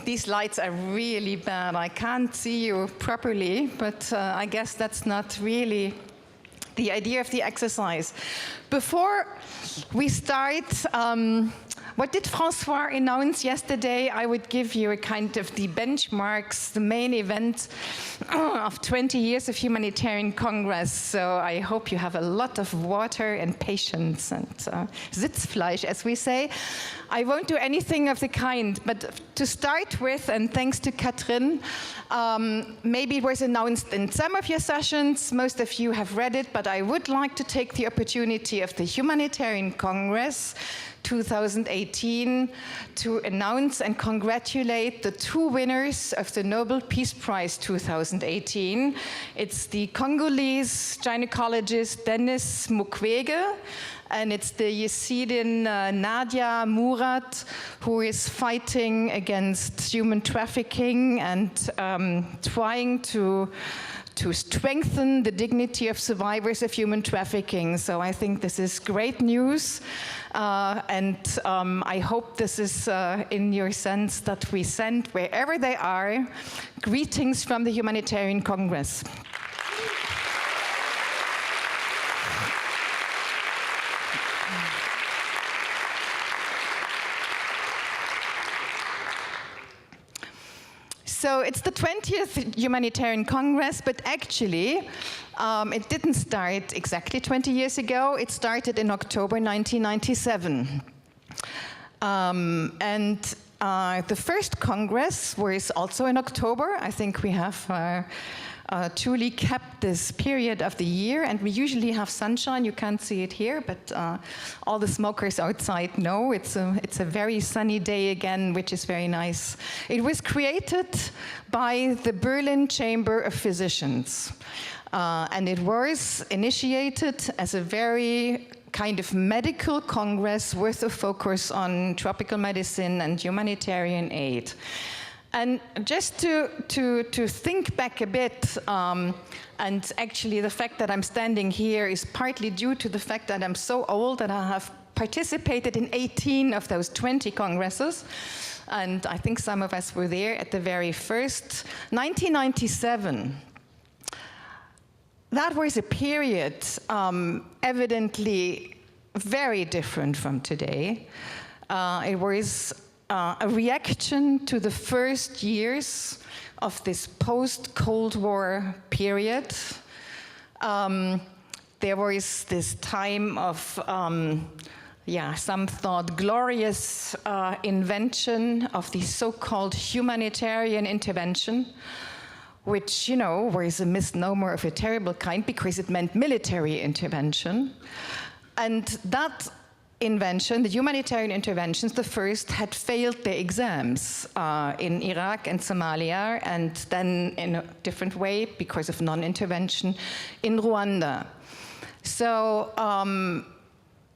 These lights are really bad. I can't see you properly, but I guess that's not really the idea of the exercise. Before we start, what did François announce yesterday? I would give you a kind of the benchmarks, the main event of 20 years of Humanitarian Congress. So I hope you have a lot of water and patience and Sitzfleisch, as we say. I won't do anything of the kind, but to start with, and thanks to Katrin, maybe it was announced in some of your sessions, most of you have read it, but I would like to take the opportunity of the Humanitarian Congress 2018 to announce and congratulate the two winners of the Nobel Peace Prize 2018. It's the Congolese gynecologist Denis Mukwege, and it's the Yazidin Nadia Murad, who is fighting against human trafficking and trying to strengthen the dignity of survivors of human trafficking. So I think this is great news, and I hope this is in your sense that we send, wherever they are, greetings from the Humanitarian Congress. So it's the 20th Humanitarian Congress, but actually it didn't start exactly 20 years ago. It started in October 1997. The first Congress was also in October. I think we have truly kept this period of the year, and we usually have sunshine. You can't see it here, but all the smokers outside know it's a very sunny day again, which is very nice. It was created by the Berlin Chamber of Physicians, and it was initiated as a very kind of medical congress with a focus on tropical medicine and humanitarian aid. And just to think back a bit, and actually the fact that I'm standing here is partly due to the fact that I'm so old that I have participated in 18 of those 20 congresses, and I think some of us were there at the very first. 1997, that was a period evidently very different from today. It was a reaction to the first years of this post-Cold War period. There was this time of, some thought glorious invention of the so-called humanitarian intervention, which, you know, was a misnomer of a terrible kind because it meant military intervention. And that invention, the humanitarian interventions, the first had failed their exams in Iraq and Somalia, and then in a different way because of non-intervention in Rwanda. So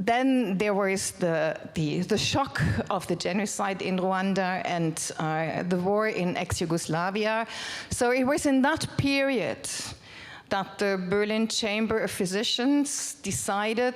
then there was the shock of the genocide in Rwanda and the war in ex-Yugoslavia. So it was in that period that the Berlin Chamber of Physicians decided,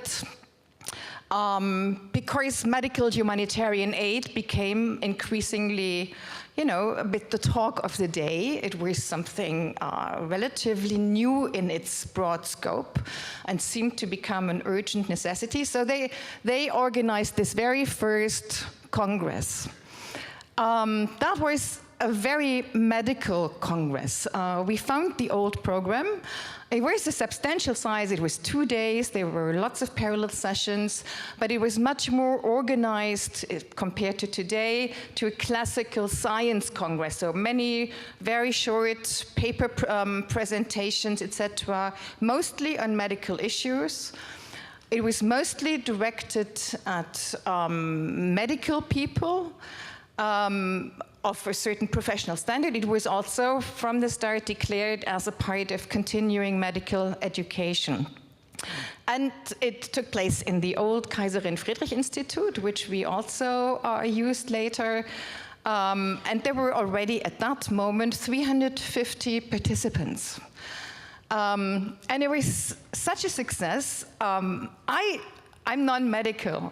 because medical humanitarian aid became increasingly, you know, a bit the talk of the day. It was something relatively new in its broad scope and seemed to become an urgent necessity. So they organized this very first Congress. That was a very medical Congress. We found the old program. It was a substantial size. It was 2 days. There were lots of parallel sessions, but it was much more organized compared to today to a classical science congress. So many very short paper presentations, etc., mostly on medical issues. It was mostly directed at medical people, of a certain professional standard. It was also, from the start, declared as a part of continuing medical education. And it took place in the old Kaiserin Friedrich Institute, which we also used later. And there were already, at that moment, 350 participants. And it was such a success. I'm non-medical,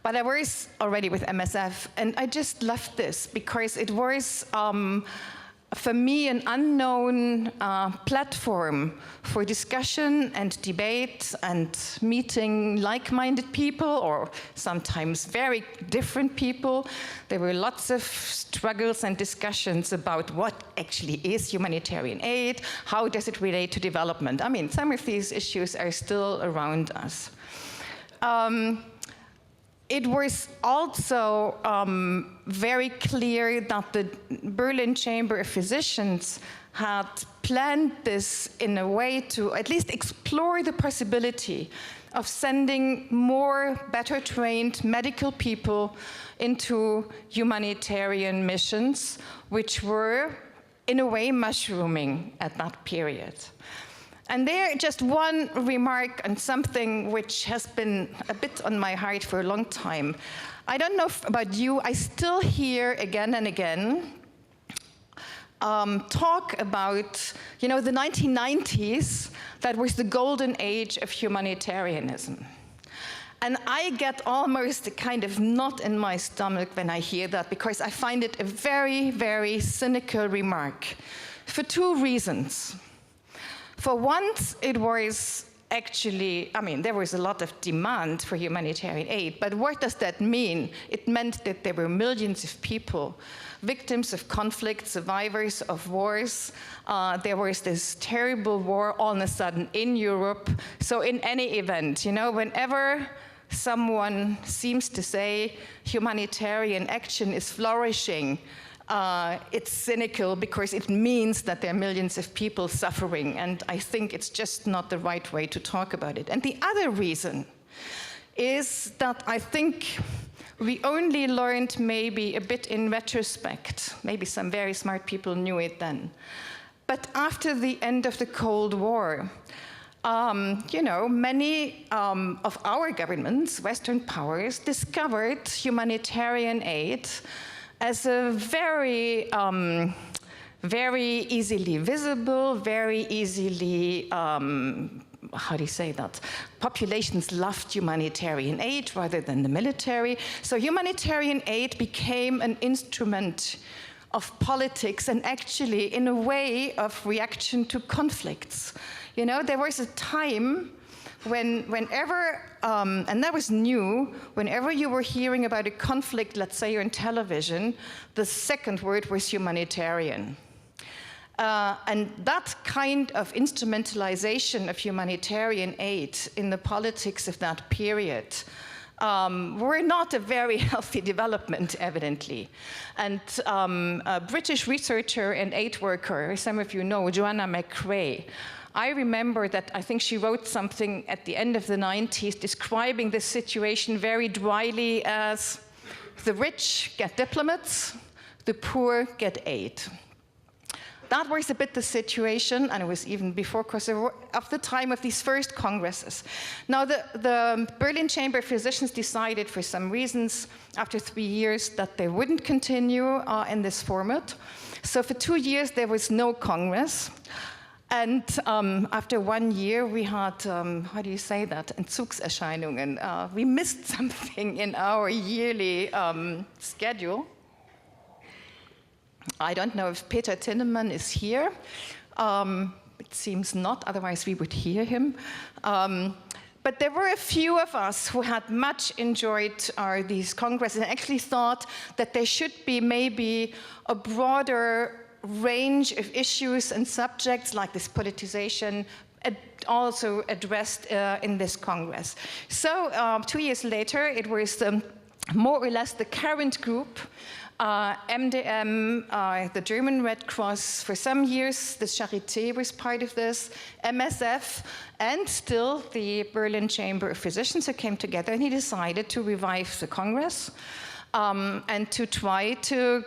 But I was already with MSF, and I just left this because it was, for me, an unknown platform for discussion and debate and meeting like-minded people, or sometimes very different people. There were lots of struggles and discussions about what actually is humanitarian aid, how does it relate to development. I mean, some of these issues are still around us. It was also very clear that the Berlin Chamber of Physicians had planned this in a way to at least explore the possibility of sending more better trained medical people into humanitarian missions, which were in a way mushrooming at that period. And there, just one remark on something which has been a bit on my heart for a long time. I don't know about you, I still hear again and again talk about, you know, the 1990s, that was the golden age of humanitarianism. And I get almost a kind of knot in my stomach when I hear that, because I find it a very, very cynical remark for two reasons. For once, it was actually, I mean, there was a lot of demand for humanitarian aid, but what does that mean? It meant that there were millions of people, victims of conflict, survivors of wars. There was this terrible war all of a sudden in Europe. So in any event, you know, whenever someone seems to say humanitarian action is flourishing, it's cynical because it means that there are millions of people suffering, and I think it's just not the right way to talk about it. And the other reason is that I think we only learned maybe a bit in retrospect, maybe some very smart people knew it then, but after the end of the Cold War, you know, many of our governments, Western powers, discovered humanitarian aid as a very, very easily visible, very easily, how do you say that? Populations loved humanitarian aid rather than the military. So humanitarian aid became an instrument of politics and actually in a way of reaction to conflicts. You know, there was a time whenever, and that was new, whenever you were hearing about a conflict, let's say on television, the second word was humanitarian. And that kind of instrumentalization of humanitarian aid in the politics of that period were not a very healthy development, evidently. And a British researcher and aid worker, some of you know, Joanna McRae, I remember that I think she wrote something at the end of the 90s describing this situation very dryly as the rich get diplomats, the poor get aid. That was a bit the situation, and it was even before Kosovo, of the time of these first congresses. Now, the Berlin Chamber of Physicians decided for some reasons after 3 years that they wouldn't continue in this format. So for 2 years, there was no Congress. And after 1 year, we had, how do you say that, Entzugserscheinungen. We missed something in our yearly schedule. I don't know if Peter Tinnemann is here. It seems not, otherwise we would hear him. But there were a few of us who had much enjoyed these congresses and actually thought that there should be maybe a broader range of issues and subjects like this politicization also addressed in this Congress. So 2 years later, it was more or less the current group, MDM, the German Red Cross, for some years, the Charité was part of this, MSF, and still the Berlin Chamber of Physicians who came together, and he decided to revive the Congress. and to try to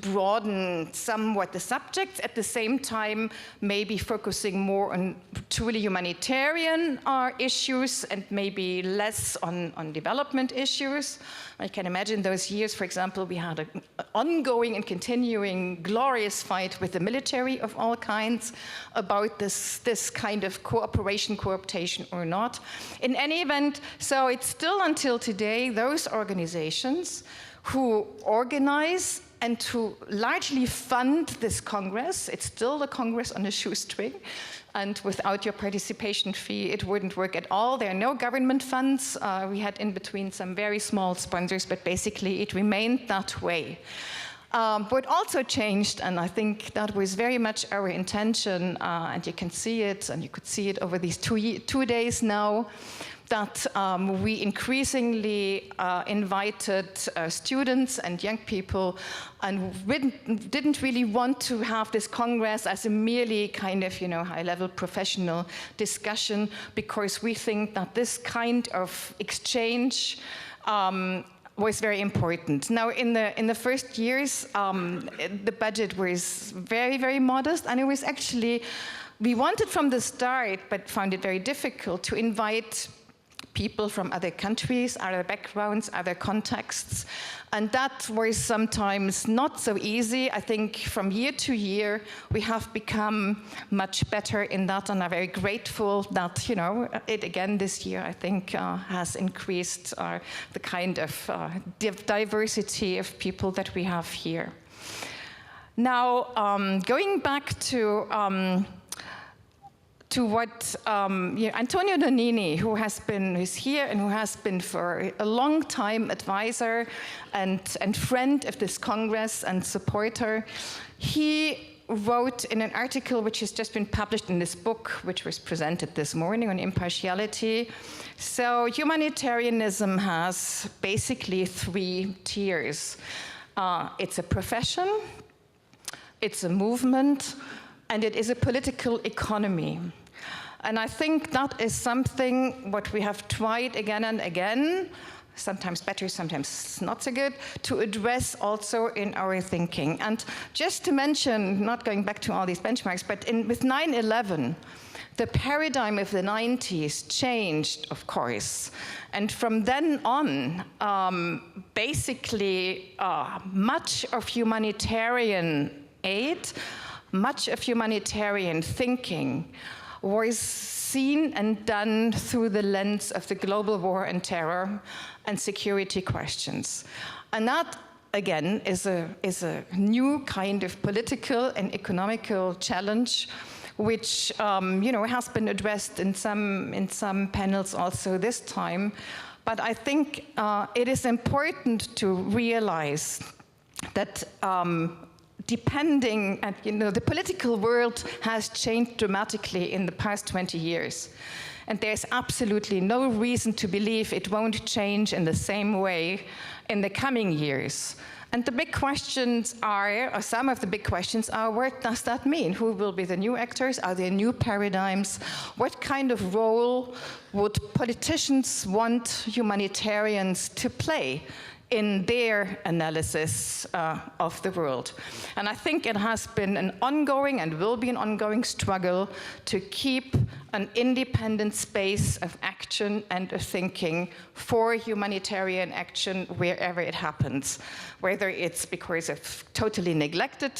broaden somewhat the subjects, at the same time maybe focusing more on truly humanitarian issues and maybe less on development issues. I can imagine those years, for example, we had an ongoing and continuing glorious fight with the military of all kinds about this kind of cooperation, cooptation or not. In any event, so it's still until today those organizations who organize and who largely fund this Congress. It's still the Congress on a shoestring, and without your participation fee, it wouldn't work at all. There are no government funds. We had in between some very small sponsors, but basically it remained that way. What also changed, and I think that was very much our intention, and you can see it, and you could see it over these 2 days now, that we increasingly invited students and young people, and didn't really want to have this Congress as a merely kind of, high-level professional discussion, because we think that this kind of exchange was very important. Now, in the first years, the budget was very, very modest, and it was actually, we wanted from the start, but found it very difficult to invite people from other countries, other backgrounds, other contexts. And that was sometimes not so easy. I think from year to year, we have become much better in that, and I'm very grateful that, it again this year, I think, has increased the kind of diversity of people that we have here. Now, going back to what Antonio Donini, who's here and who has been for a long time advisor and friend of this Congress and supporter, he wrote in an article which has just been published in this book, which was presented this morning on impartiality. So humanitarianism has basically 3 tiers. It's a profession, it's a movement, and it is a political economy. And I think that is something what we have tried again and again, sometimes better, sometimes not so good, to address also in our thinking. And just to mention, not going back to all these benchmarks, but with 9/11, the paradigm of the 90s changed, of course. And from then on, basically, much of humanitarian aid, much of humanitarian thinking was seen and done through the lens of the global war on terror and security questions. And that, again, is a new kind of political and economical challenge, which has been addressed in some panels also this time. But I think it is important to realize that depending, the political world has changed dramatically in the past 20 years. And there's absolutely no reason to believe it won't change in the same way in the coming years. And the big questions are, or some of the big questions are, what does that mean? Who will be the new actors? Are there new paradigms? What kind of role would politicians want humanitarians to play in their analysis of the world? And I think it has been an ongoing and will be an ongoing struggle to keep an independent space of action and of thinking for humanitarian action wherever it happens, whether it's because of totally neglected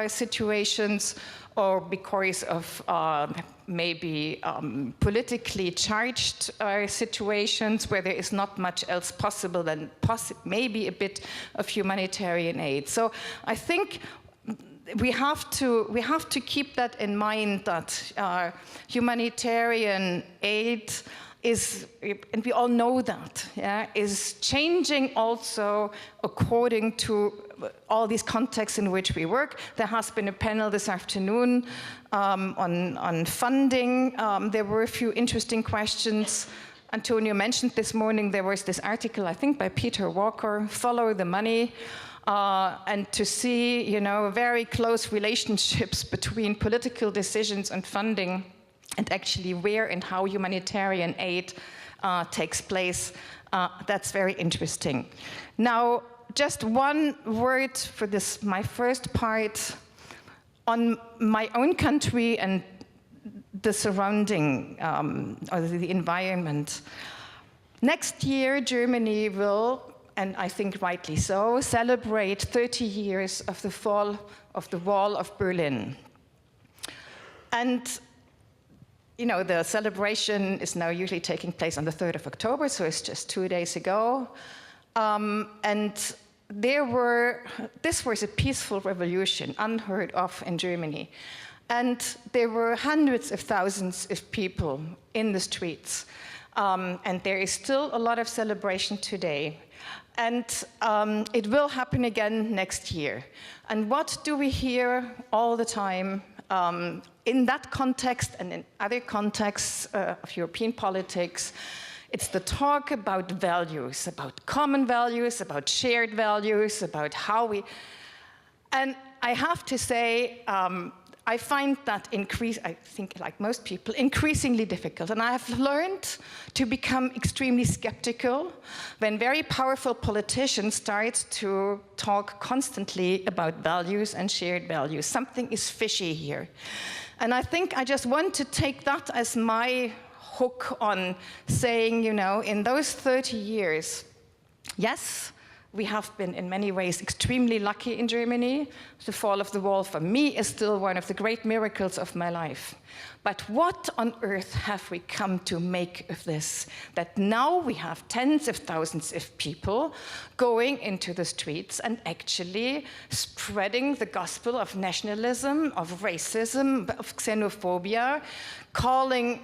situations or because of maybe politically charged situations where there is not much else possible than maybe a bit of humanitarian aid. So I think we have to keep that in mind, that humanitarian aid is, and we all know that, is changing also according to all these contexts in which we work. There has been a panel this afternoon on funding. There were a few interesting questions. Antonio mentioned this morning there was this article, I think by Peter Walker, Follow the Money, and to see, very close relationships between political decisions and funding and actually where and how humanitarian aid takes place. That's very interesting. Now, just one word for this, my first part, on my own country and the surrounding, or the environment. Next year, Germany will, and I think rightly so, celebrate 30 years of the fall of the Wall of Berlin. And you know, the celebration is now usually taking place on the 3rd of October, so it's just 2 days ago. And this was a peaceful revolution, unheard of in Germany. And there were hundreds of thousands of people in the streets. And there is still a lot of celebration today. And it will happen again next year. And what do we hear all the time in that context and in other contexts of European politics? It's the talk about values, about common values, about shared values, about how we... And I have to say, I find that I think like most people, increasingly difficult. And I have learned to become extremely skeptical when very powerful politicians start to talk constantly about values and shared values. Something is fishy here. And I think I just want to take that as my hook on saying, you know, in those 30 years, yes, we have been in many ways extremely lucky in Germany. The fall of the wall for me is still one of the great miracles of my life. But what on earth have we come to make of this? That now we have tens of thousands of people going into the streets and actually spreading the gospel of nationalism, of racism, of xenophobia, calling,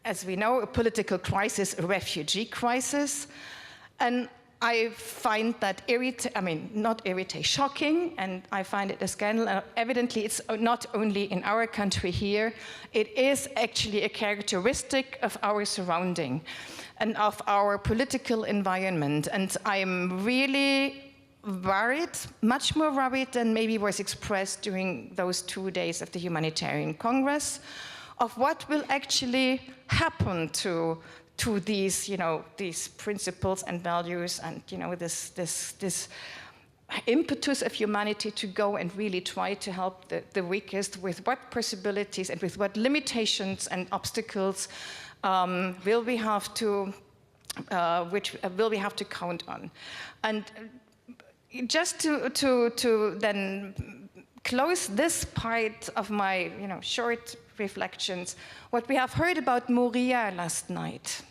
as we know, a political crisis a refugee crisis. And I find that shocking, and I find it a scandal. Evidently, it's not only in our country here, it is actually a characteristic of our surrounding and of our political environment. And I'm really worried, much more worried than maybe was expressed during those 2 days of the Humanitarian Congress, of what will actually happen to these, you know, these principles and values, and you know, this impetus of humanity to go and really try to help the weakest. With what possibilities and with what limitations and obstacles will we have to count on? And just to then close this part of my, you know, short reflections, what we have heard about Moria last night.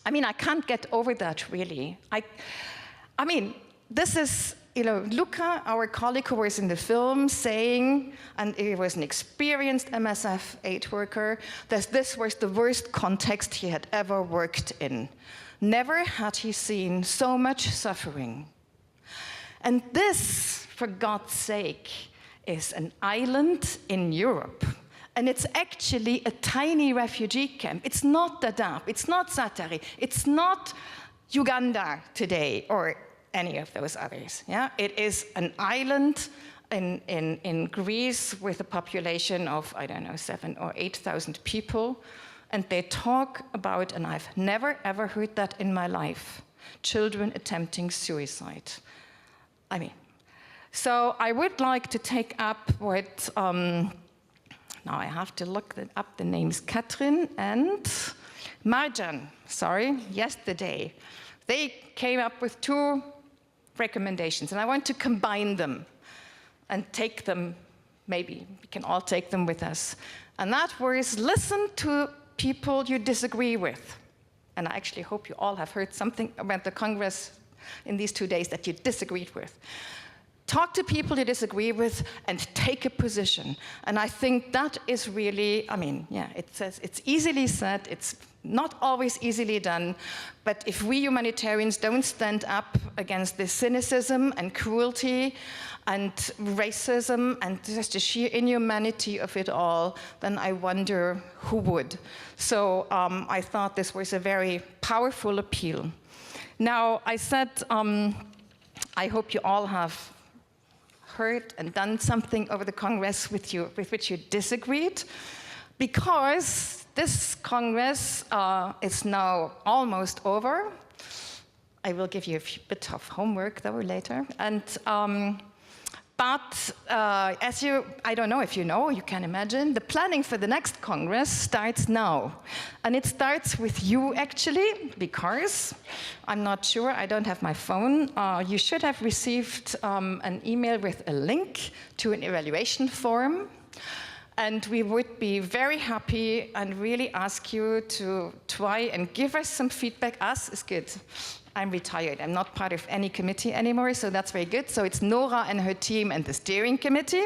I mean, I can't get over that, really. I mean, this is, you know, Luca, our colleague who was in the film, saying, and he was an experienced MSF aid worker, that this was the worst context he had ever worked in. Never had he seen so much suffering. And this, for God's sake, is an island in Europe. And it's actually a tiny refugee camp. It's not Dadaab, it's not Zaatari, it's not Uganda today, or any of those others. Yeah? It is an island in Greece with a population of, I don't know, 7,000 or 8,000 people. And they talk about, and I've never ever heard that in my life, children attempting suicide. I mean, so I would like to take up what, now I have to look up the names, Katrin and Marjan, yesterday. They came up with 2 recommendations, and I want to combine them and take them, maybe we can all take them with us. And that was, listen to people you disagree with. And I actually hope you all have heard something about the Congress in these 2 days that you disagreed with. Talk to people you disagree with and take a position. And I think that is really, I mean, yeah, it's easily said, it's not always easily done, but if we humanitarians don't stand up against this cynicism and cruelty and racism and just the sheer inhumanity of it all, then I wonder who would. So I thought this was a very powerful appeal. Now, I said, I hope you all have heard and done something over the Congress with which you disagreed, because this Congress is now almost over. I will give you a bit of homework though later. And but as I don't know if you know, you can imagine, the planning for the next Congress starts now. And it starts with you, actually, because I'm not sure, I don't have my phone. You should have received an email with a link to an evaluation form. And we would be very happy and really ask you to try and give us some feedback. Us is good. I'm retired. I'm not part of any committee anymore, so that's very good. So it's Nora and her team and the steering committee.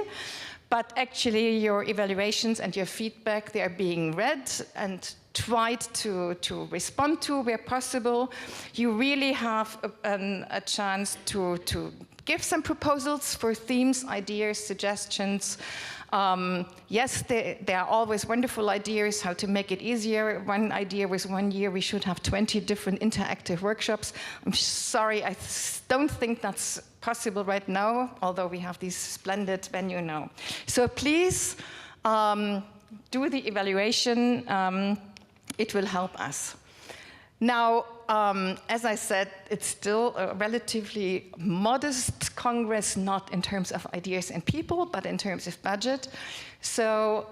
But actually, your evaluations and your feedback, they are being read and tried to respond to where possible. You really have a chance to give some proposals for themes, ideas, suggestions. Yes, there are always wonderful ideas how to make it easier. One idea was 1 year we should have 20 different interactive workshops. I'm sorry, I don't think that's possible right now, although we have this splendid venue now. So please do the evaluation. It will help us. Now, as I said, it's still a relatively modest Congress, not in terms of ideas and people, but in terms of budget. So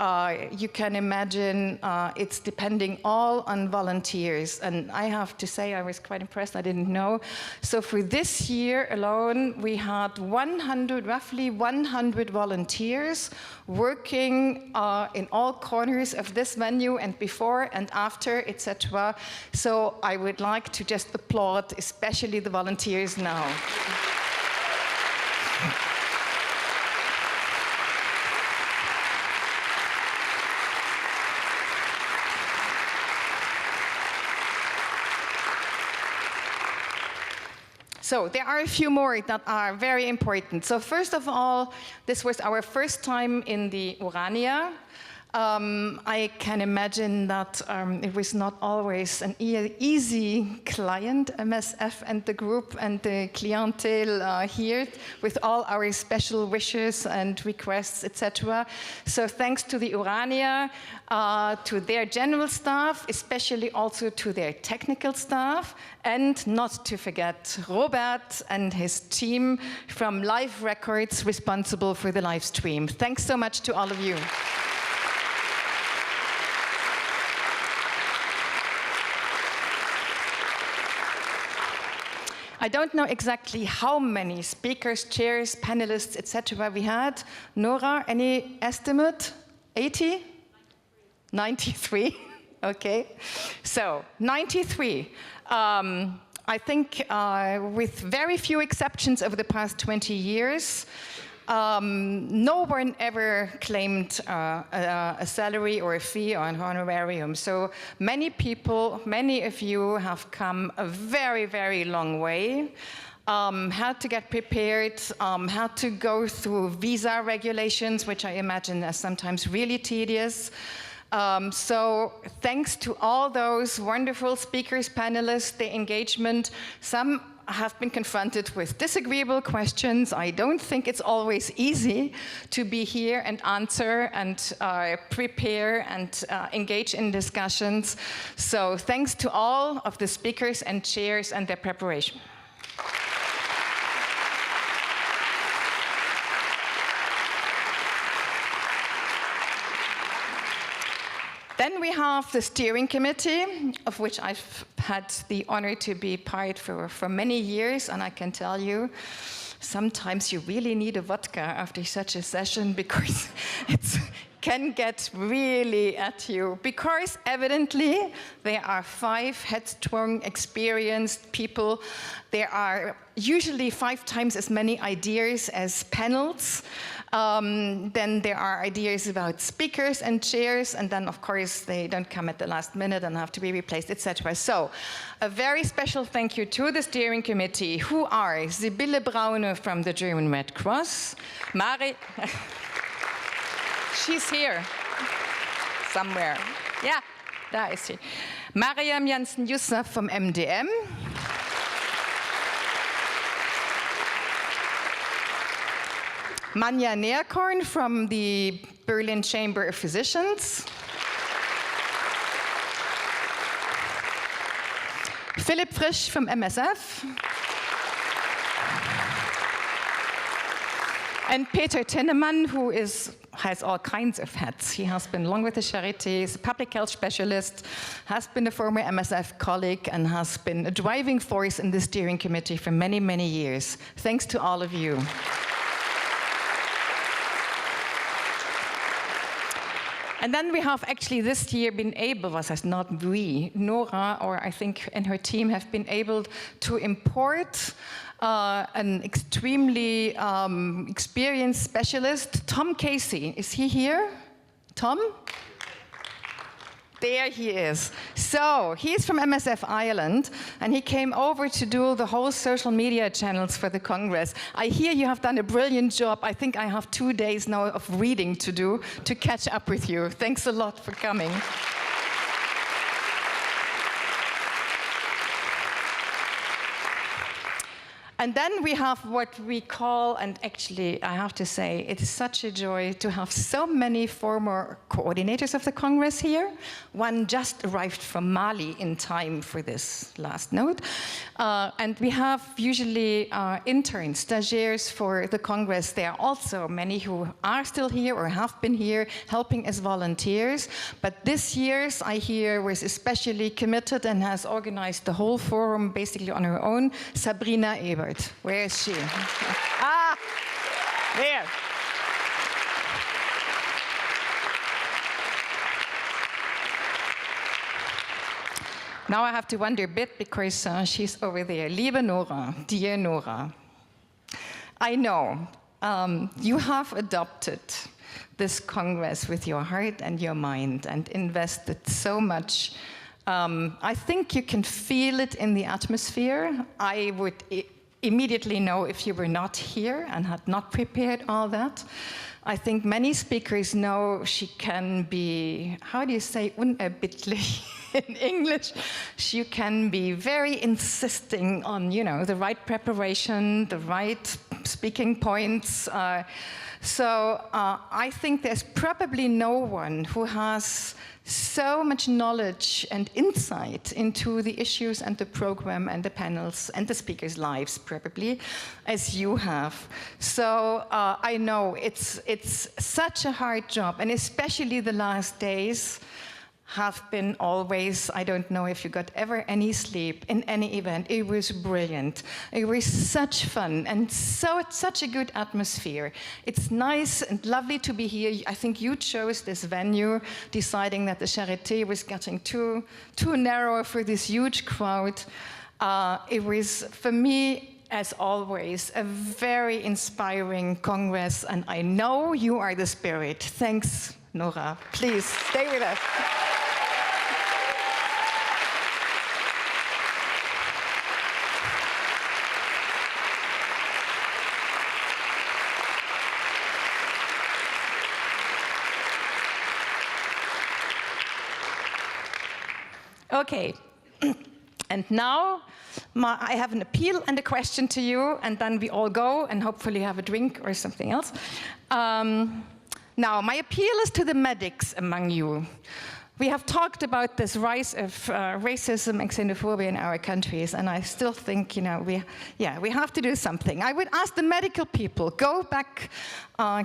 you can imagine it's depending all on volunteers. And I have to say, I was quite impressed, I didn't know. So for this year alone, we had roughly 100 volunteers working in all corners of this venue and before and after, etc. So I would like to just applaud, especially the volunteers now. So there are a few more that are very important. So first of all, this was our first time in the Urania. I can imagine that it was not always an easy client, MSF and the group and the clientele here, with all our special wishes and requests, etc. So thanks to the Urania, to their general staff, especially also to their technical staff, and not to forget Robert and his team from Live Records, responsible for the live stream. Thanks so much to all of you. I don't know exactly how many speakers, chairs, panelists, etc. we had. Nora, any estimate? 80? 93? Okay. So, 93. I think with very few exceptions over the past 20 years, no one ever claimed a salary or a fee or an honorarium. So many people, many of you have come a very, very long way. Had to get prepared, had to go through visa regulations, which I imagine are sometimes really tedious. So thanks to all those wonderful speakers, panelists, the engagement. Some have been confronted with disagreeable questions. I don't think it's always easy to be here and answer and prepare and engage in discussions. So thanks to all of the speakers and chairs and their preparation. Then we have the steering committee, of which I've had the honor to be part for many years, and I can tell you, sometimes you really need a vodka after such a session because it can get really at you. Because evidently there are 5 headstrong, experienced people. There are usually 5 times as many ideas as panels. Then there are ideas about speakers and chairs, and then of course they don't come at the last minute and have to be replaced, etc. So a very special thank you to the steering committee, who are Sibylle Braune from the German Red Cross, she's here somewhere. Yeah, there is she. Mariam Jansen-Youssef from MDM. Manja Neerkorn from the Berlin Chamber of Physicians. Philipp Frisch from MSF. And Peter Tinnemann, who has all kinds of hats. He has been long with the Charité, is a public health specialist, has been a former MSF colleague, and has been a driving force in the steering committee for many, many years. Thanks to all of you. And then we have actually this year been able, not we, Nora, or I think and her team have been able to import an extremely experienced specialist, Tom Casey. Is he here? Tom? There he is. So he's from MSF Ireland, and he came over to do the whole social media channels for the Congress. I hear you have done a brilliant job. I think I have 2 days now of reading to do to catch up with you. Thanks a lot for coming. And then we have what we call, and actually I have to say, it is such a joy to have so many former coordinators of the Congress here. One just arrived from Mali in time for this last note. And we have usually interns, stagiaires for the Congress. There are also many who are still here or have been here helping as volunteers. But this year's, I hear, was especially committed and has organized the whole forum basically on her own, Sabrina Ebert. Where is she? Ah, there. Now I have to wonder a bit because she's over there. Liebe Nora, dear Nora, I know you have adopted this Congress with your heart and your mind and invested so much. I think you can feel it in the atmosphere. I would immediately know if you were not here and had not prepared all that. I think many speakers know she can be, how do you say, unerbittlich in English? She can be very insisting on, the right preparation, the right speaking points. So I think there's probably no one who has so much knowledge and insight into the issues and the program and the panels and the speakers' lives, probably, as you have. So I know it's such a hard job, and especially the last days have been always, I don't know if you got ever any sleep in any event. It was brilliant. It was such fun and such a good atmosphere. It's nice and lovely to be here. I think you chose this venue, deciding that the Charité was getting too narrow for this huge crowd. It was, for me, as always, a very inspiring Congress, and I know you are the spirit. Thanks, Nora. Please, stay with us. Okay, and now I have an appeal and a question to you, and then we all go and hopefully have a drink or something else. Now, my appeal is to the medics among you. We have talked about this rise of racism and xenophobia in our countries, and I still think, we have to do something. I would ask the medical people, go back,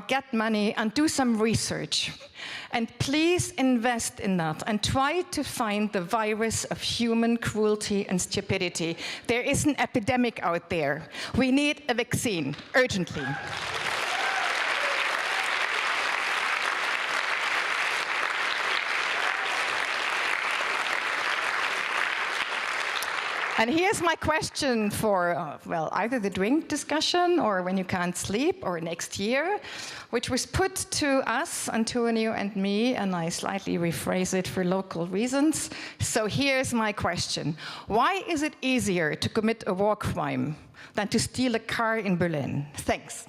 get money, and do some research. And please invest in that and try to find the virus of human cruelty and stupidity. There is an epidemic out there. We need a vaccine, urgently. And here's my question for, either the drink discussion or when you can't sleep or next year, which was put to us, Antonio and me, and I slightly rephrase it for local reasons. So here's my question. Why is it easier to commit a war crime than to steal a car in Berlin? Thanks.